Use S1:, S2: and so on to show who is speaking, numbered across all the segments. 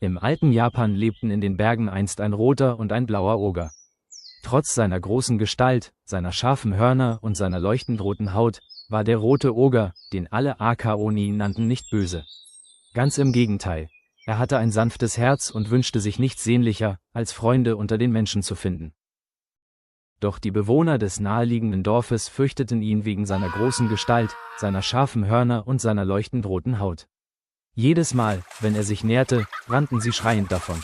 S1: Im alten Japan lebten in den Bergen einst ein roter und ein blauer Oger. Trotz seiner großen Gestalt, seiner scharfen Hörner und seiner leuchtend roten Haut, war der rote Oger, den alle Aka-Oni nannten, nicht böse. Ganz im Gegenteil. Er hatte ein sanftes Herz und wünschte sich nichts sehnlicher, als Freunde unter den Menschen zu finden. Doch die Bewohner des naheliegenden Dorfes fürchteten ihn wegen seiner großen Gestalt, seiner scharfen Hörner und seiner leuchtend roten Haut. Jedes Mal, wenn er sich näherte, rannten sie schreiend davon.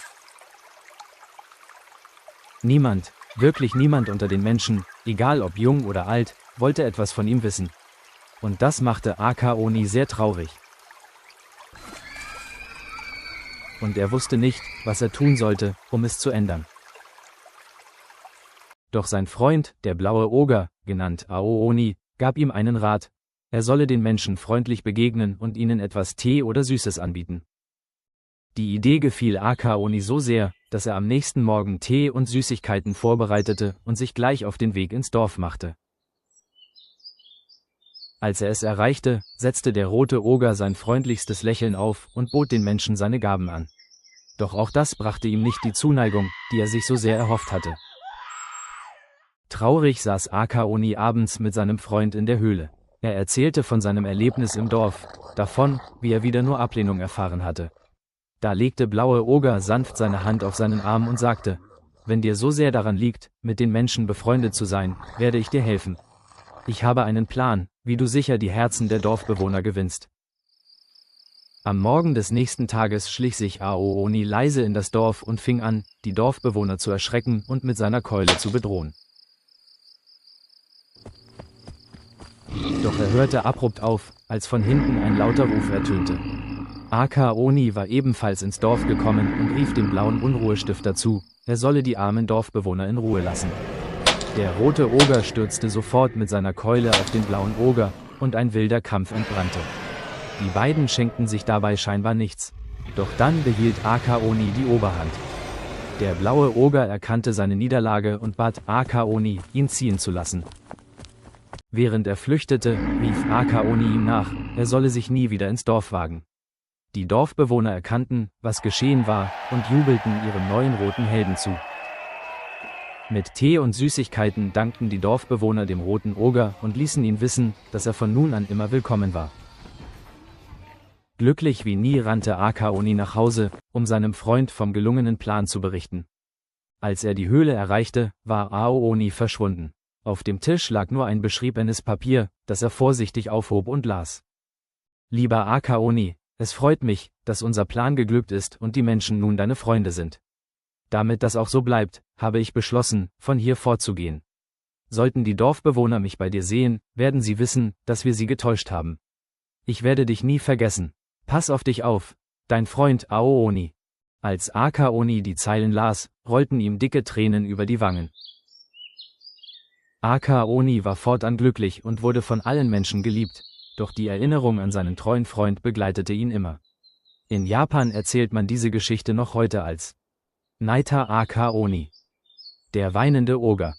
S1: Niemand, wirklich niemand unter den Menschen, egal ob jung oder alt, wollte etwas von ihm wissen. Und das machte Aka-Oni sehr traurig. Und er wusste nicht, was er tun sollte, um es zu ändern. Doch sein Freund, der blaue Oger, genannt Ao-Oni, gab ihm einen Rat: Er solle den Menschen freundlich begegnen und ihnen etwas Tee oder Süßes anbieten. Die Idee gefiel Aka-Oni so sehr, dass er am nächsten Morgen Tee und Süßigkeiten vorbereitete und sich gleich auf den Weg ins Dorf machte. Als er es erreichte, setzte der rote Oger sein freundlichstes Lächeln auf und bot den Menschen seine Gaben an. Doch auch das brachte ihm nicht die Zuneigung, die er sich so sehr erhofft hatte. Traurig saß Aka-Oni abends mit seinem Freund in der Höhle. Er erzählte von seinem Erlebnis im Dorf, davon, wie er wieder nur Ablehnung erfahren hatte. Da legte blaue Oger sanft seine Hand auf seinen Arm und sagte: Wenn dir so sehr daran liegt, mit den Menschen befreundet zu sein, werde ich dir helfen. Ich habe einen Plan, wie du sicher die Herzen der Dorfbewohner gewinnst. Am Morgen des nächsten Tages schlich sich Ao-Oni leise in das Dorf und fing an, die Dorfbewohner zu erschrecken und mit seiner Keule zu bedrohen. Doch er hörte abrupt auf, als von hinten ein lauter Ruf ertönte. Aka-Oni war ebenfalls ins Dorf gekommen und rief dem blauen Unruhestifter zu, er solle die armen Dorfbewohner in Ruhe lassen. Der rote Oger stürzte sofort mit seiner Keule auf den blauen Oger, und ein wilder Kampf entbrannte. Die beiden schenkten sich dabei scheinbar nichts. Doch dann behielt Aka-Oni die Oberhand. Der blaue Oger erkannte seine Niederlage und bat Aka-Oni, ihn ziehen zu lassen. Während er flüchtete, rief Aka-Oni ihm nach, er solle sich nie wieder ins Dorf wagen. Die Dorfbewohner erkannten, was geschehen war, und jubelten ihrem neuen roten Helden zu. Mit Tee und Süßigkeiten dankten die Dorfbewohner dem roten Oger und ließen ihn wissen, dass er von nun an immer willkommen war. Glücklich wie nie rannte Aka-Oni nach Hause, um seinem Freund vom gelungenen Plan zu berichten. Als er die Höhle erreichte, war Ao-Oni verschwunden. Auf dem Tisch lag nur ein beschriebenes Papier, das er vorsichtig aufhob und las. Lieber Aka-Oni, es freut mich, dass unser Plan geglückt ist und die Menschen nun deine Freunde sind. Damit das auch so bleibt, habe ich beschlossen, von hier fortzugehen. Sollten die Dorfbewohner mich bei dir sehen, werden sie wissen, dass wir sie getäuscht haben. Ich werde dich nie vergessen. Pass auf dich auf, dein Freund Ao-Oni. Als Aka-Oni die Zeilen las, rollten ihm dicke Tränen über die Wangen. Aka-Oni war fortan glücklich und wurde von allen Menschen geliebt, doch die Erinnerung an seinen treuen Freund begleitete ihn immer. In Japan erzählt man diese Geschichte noch heute als Naita Aka-Oni, der weinende Oger.